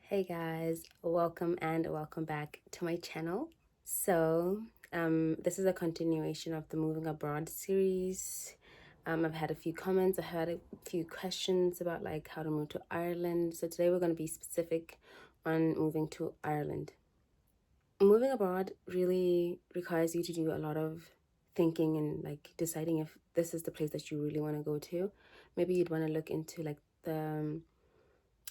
Hey guys, welcome and welcome back to my channel. This is a continuation of the Moving Abroad series. I've had a few comments, I had a few questions about like how to move to Ireland. So today we're going to be specific on moving to Ireland. Moving abroad really requires you to do a lot of thinking and like deciding if this is the place that you really want to go to. Maybe you'd want to look into like the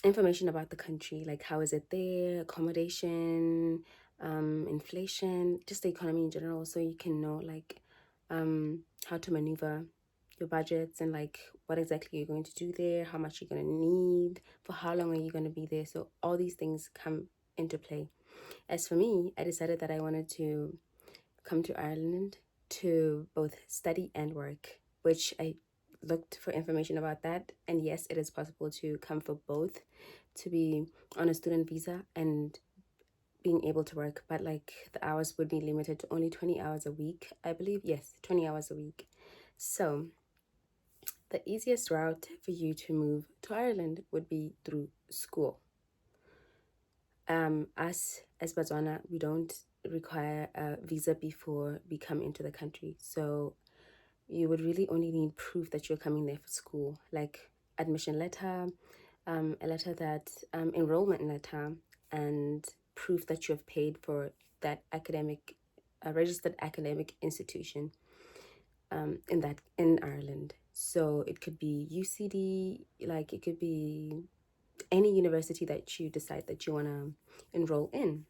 information about the country, like how is it there, accommodation, inflation, just the economy in general, so you can know like how to maneuver your budgets and like what exactly you're going to do there, how much you're going to need, for how long are you going to be there. So all these things come into play. As for me, I decided that I wanted to come to Ireland to both study and work, which I looked for information about that. And yes, it is possible to come for both, to be on a student visa and being able to work, but like the hours would be limited to only 20 hours a week, I believe. Yes, 20 hours a week. So the easiest route for you to move to Ireland would be through school. Us as Botswana, we don't require a visa before we come into the country. So you would really only need proof that you're coming there for school, like admission letter, a letter that enrollment letter, and proof that you have paid for that academic, registered academic institution in Ireland. So it could be UCD, like it could be any university that you decide that you want to enroll in.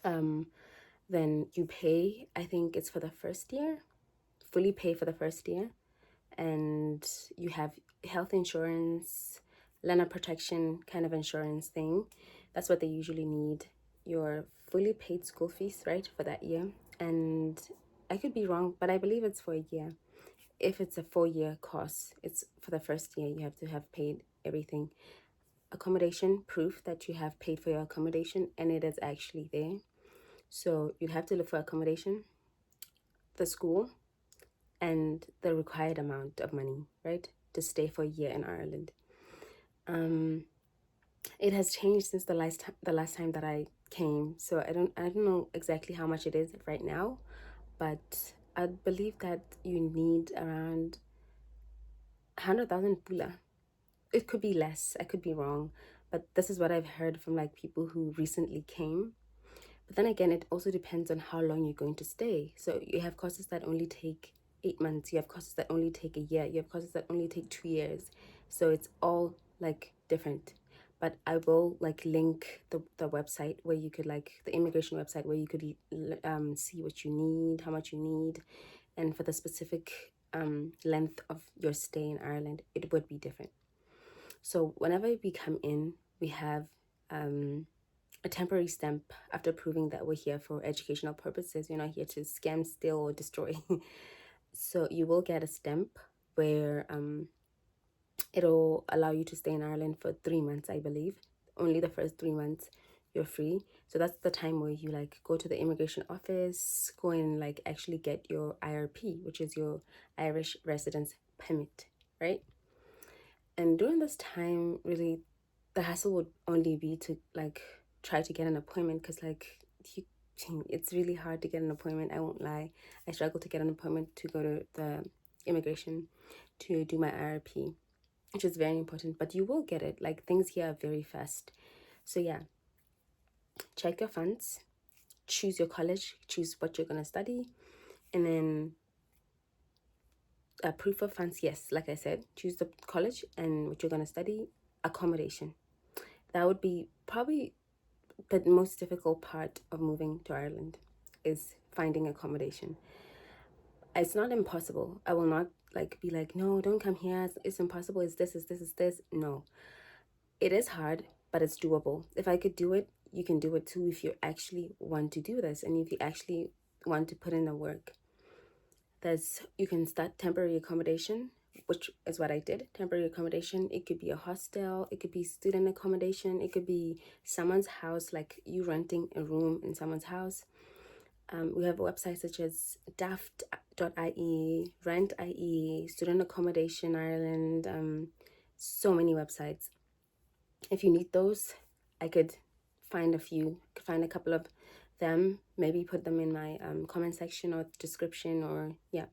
Then you pay, I think it's for the first year, fully pay for the first year, and you have health insurance, learner protection kind of insurance thing. That's what they usually need. Your fully paid school fees, right, for that year. And I could be wrong, but I believe it's for a year. If it's a 4-year course, it's for the first year, you have to have paid everything. Accommodation, proof that you have paid for your accommodation and it is actually there. So you'd have to look for accommodation, the school, and the required amount of money, right, to stay for a year in Ireland. It has changed since the last time that I came, so I don't know exactly how much it is right now, but I believe that you need around 100,000 pula. It could be less, I could be wrong, but this is what I've heard from like people who recently came. But then again, it also depends on how long you're going to stay. So you have courses that only take 8 months, you have courses that only take a year, you have courses that only take 2 years. So it's all like different. But I will like link the website where you could like the immigration website where you could see what you need, how much you need, and for the specific length of your stay in Ireland, it would be different. So whenever we come in, we have a temporary stamp after proving that we're here for educational purposes. You're not here to scam, steal, or destroy. So you will get a stamp where it'll allow you to stay in Ireland for 3 months, I believe. Only the first 3 months you're free. So that's the time where you like go to the immigration office, go and like actually get your IRP, which is your Irish residence permit, right? And during this time, really, the hassle would only be to like try to get an appointment, because like you, it's really hard to get an appointment. I won't lie. I struggle to get an appointment to go to the immigration to do my IRP, which is very important, but you will get it. Like things here are very fast. So yeah, check your funds, choose your college, choose what you're gonna study, and then proof of funds. Yes, like I said, choose the college and what you're gonna study. Accommodation, that would be probably the most difficult part of moving to Ireland, is finding accommodation. It's not impossible. I will not like be like, no, don't come here, it's impossible, it's this. No, it is hard, but it's doable. If I could do it, you can do it too, if you actually want to do this and if you actually want to put in the work. You can start temporary accommodation, which is what I did. Temporary accommodation, it could be a hostel, it could be student accommodation, it could be someone's house, like you renting a room in someone's house. We have websites such as daft.ie, rent.ie, student accommodation Ireland, so many websites. If you need those, I could find a couple of them, maybe put them in my comment section or description, or yeah.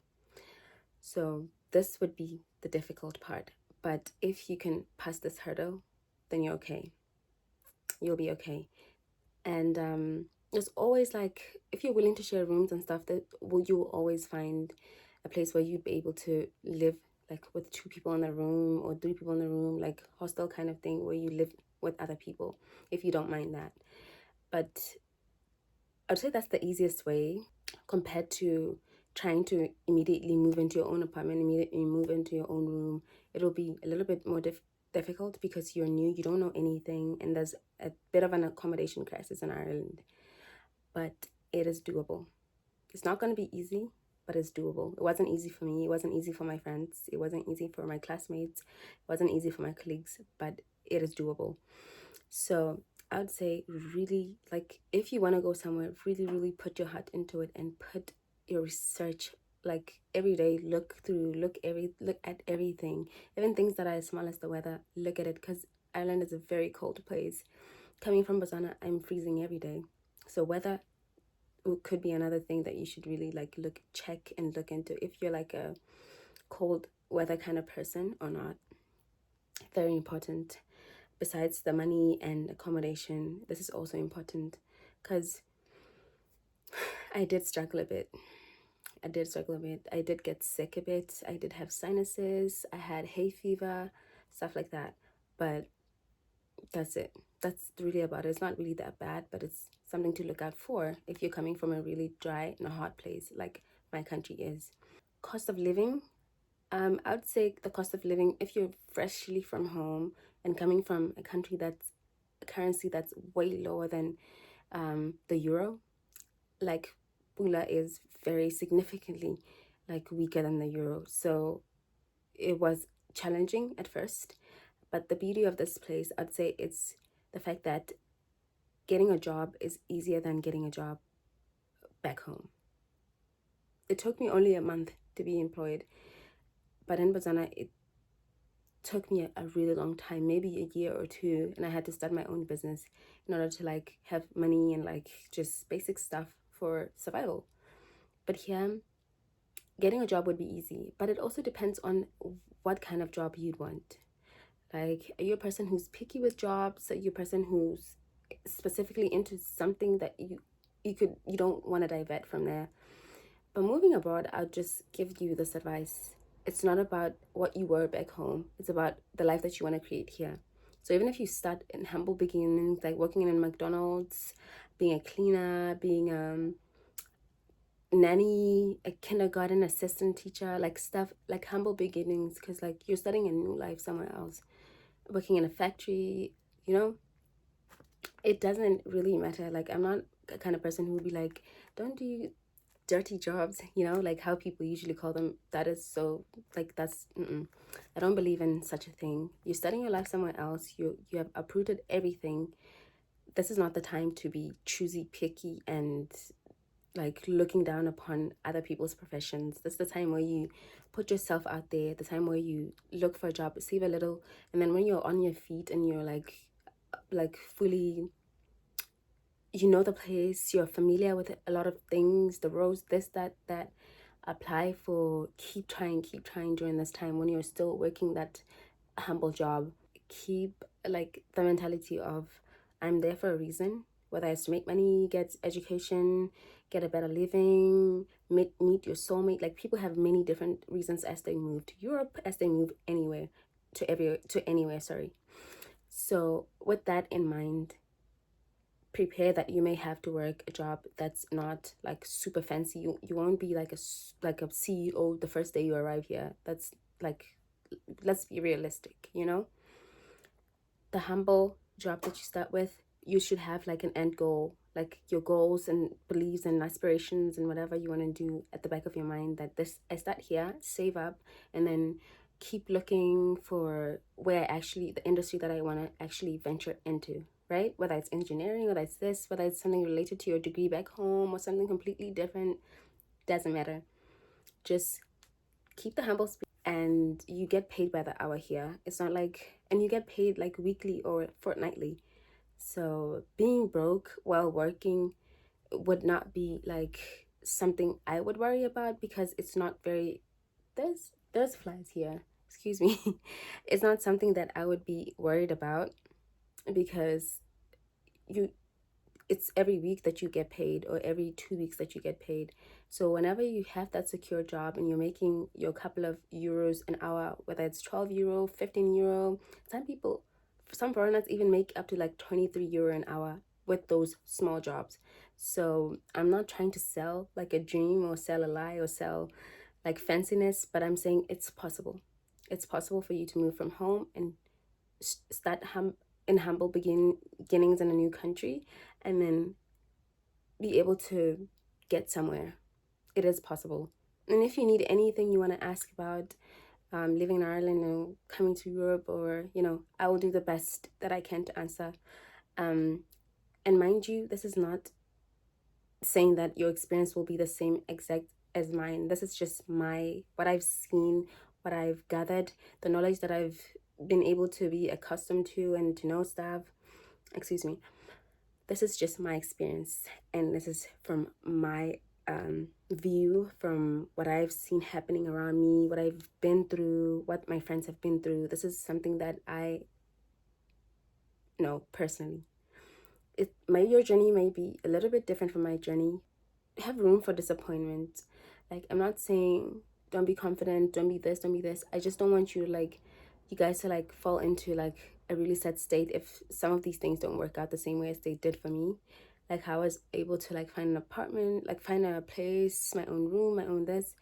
So this would be the difficult part. But if you can pass this hurdle, then you're okay. You'll be okay. And there's always, like, if you're willing to share rooms and stuff, that you will always find a place where you'd be able to live, like with 2 people in the room or 3 people in the room, like hostel kind of thing, where you live with other people, if you don't mind that. But I'd say that's the easiest way compared to trying to immediately move into your own apartment, immediately move into your own room. It'll be a little bit more difficult because you're new, you don't know anything, and there's a bit of an accommodation crisis in Ireland. But it is doable. It's not going to be easy, but it's doable. It wasn't easy for me. It wasn't easy for my friends. It wasn't easy for my classmates. It wasn't easy for my colleagues, but it is doable. So I would say, really, like, if you want to go somewhere, really, really put your heart into it and put your research, like, every day. Look at everything, even things that are as small as the weather. Look at it, because Ireland is a very cold place. Coming from Botswana, I'm freezing every day. So weather could be another thing that you should really check and look into, if you're like a cold weather kind of person or not. Very important. Besides the money and accommodation, this is also important, because I did struggle a bit. I did get sick a bit. I did have sinuses. I had hay fever, stuff like that. But that's it. That's really about it. It's not really that bad, but it's something to look out for if you're coming from a really dry and a hot place like my country is. Cost of living. I would say the cost of living, if you're freshly from home and coming from a country that's a currency that's way lower than the euro, like Pula is very significantly like weaker than the euro. So it was challenging at first. But the beauty of this place, I'd say, it's the fact that getting a job is easier than getting a job back home. It took me only a month to be employed, but in Botswana, it took me a really long time, maybe a year or two, and I had to start my own business in order to like have money and like just basic stuff for survival. But here, getting a job would be easy, but it also depends on what kind of job you'd want. Like, are you a person who's picky with jobs? Are you a person who's specifically into something that you don't want to divert from there? But moving abroad, I'll just give you this advice. It's not about what you were back home. It's about the life that you want to create here. So even if you start in humble beginnings, like working in a McDonald's, being a cleaner, being nanny, a kindergarten assistant teacher, like stuff like humble beginnings, because like you're starting a new life somewhere else, working in a factory, you know, it doesn't really matter. Like, I'm not a kind of person who would be like, don't do dirty jobs, you know, like how people usually call them. That is so, like, that's I don't believe in such a thing. You're starting your life somewhere else. You have uprooted everything. This is not the time to be choosy, picky, and like looking down upon other people's professions. This is the time where you put yourself out there, the time where you look for a job, save a little, and then when you're on your feet and you're like fully, you know, the place, you're familiar with a lot of things, the roles, this, that, apply for, keep trying during this time when you're still working that humble job. Keep like the mentality of, I'm there for a reason, whether it's to make money, get education, get a better living, meet your soulmate. Like, people have many different reasons as they move to Europe, as they move anywhere, to anywhere, sorry. So with that in mind, prepare that you may have to work a job that's not like super fancy. You won't be like a CEO the first day you arrive here. That's like, let's be realistic, you know. The humble job that you start with, you should have like an end goal, like your goals and beliefs and aspirations and whatever you want to do at the back of your mind, that this, I start here, save up, and then keep looking for where actually the industry that I want to actually venture into, right? Whether it's engineering, whether it's this, whether it's something related to your degree back home or something completely different, doesn't matter. Just keep the humble spirit, and you get paid by the hour here. It's not like, and you get paid like weekly or fortnightly. So being broke while working would not be like something I would worry about, because it's not very, there's flies here, excuse me. It's not something that I would be worried about, because you it's every week that you get paid, or every 2 weeks that you get paid. So whenever you have that secure job and you're making your couple of euros an hour, whether it's 12 euro, 15 euro, some people, some foreigners even make up to like 23 euro an hour with those small jobs. So I'm not trying to sell like a dream, or sell a lie, or sell like fanciness, but I'm saying it's possible. It's possible for you to move from home and start in humble beginnings in a new country, and then be able to get somewhere. It is possible. And if you need anything you want to ask about living in Ireland and coming to Europe, or I will do the best that I can to answer. And mind you, this is not saying that your experience will be the same exact as mine. This is just what I've seen, what I've gathered, the knowledge that I've been able to be accustomed to and to know stuff. Excuse me. This is just my experience, and this is from my view, from what I've seen happening around me, what I've been through, what my friends have been through. This is something that I know personally. Your journey may be a little bit different from my journey. Have room for disappointment. Like, I'm not saying don't be confident, don't be this, don't be this. I just don't want you guys to like fall into like a really sad state if some of these things don't work out the same way as they did for me. Like how I was able to like find an apartment, like find a place, my own room, my own this.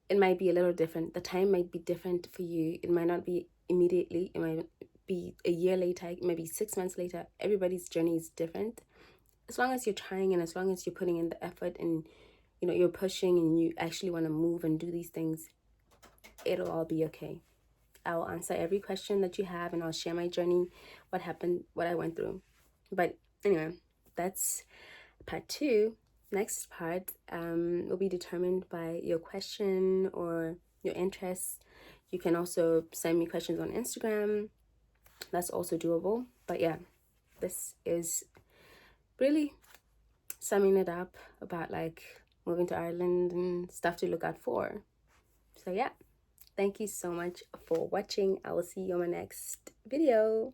It might be a little different. The time might be different for you. It might not be immediately. It might be a year later, maybe 6 months later. Everybody's journey is different. As long as you're trying, and as long as you're putting in the effort, and you're pushing, and you actually want to move and do these things, it'll all be okay. I will answer every question that you have, and I'll share my journey, what happened, what I went through. But anyway, that's part 2. Next part will be determined by your question or your interests. You can also send me questions on Instagram. That's also doable. But yeah, this is really summing it up about like moving to Ireland and stuff to look out for. So yeah, thank you so much for watching. I will see you on my next video.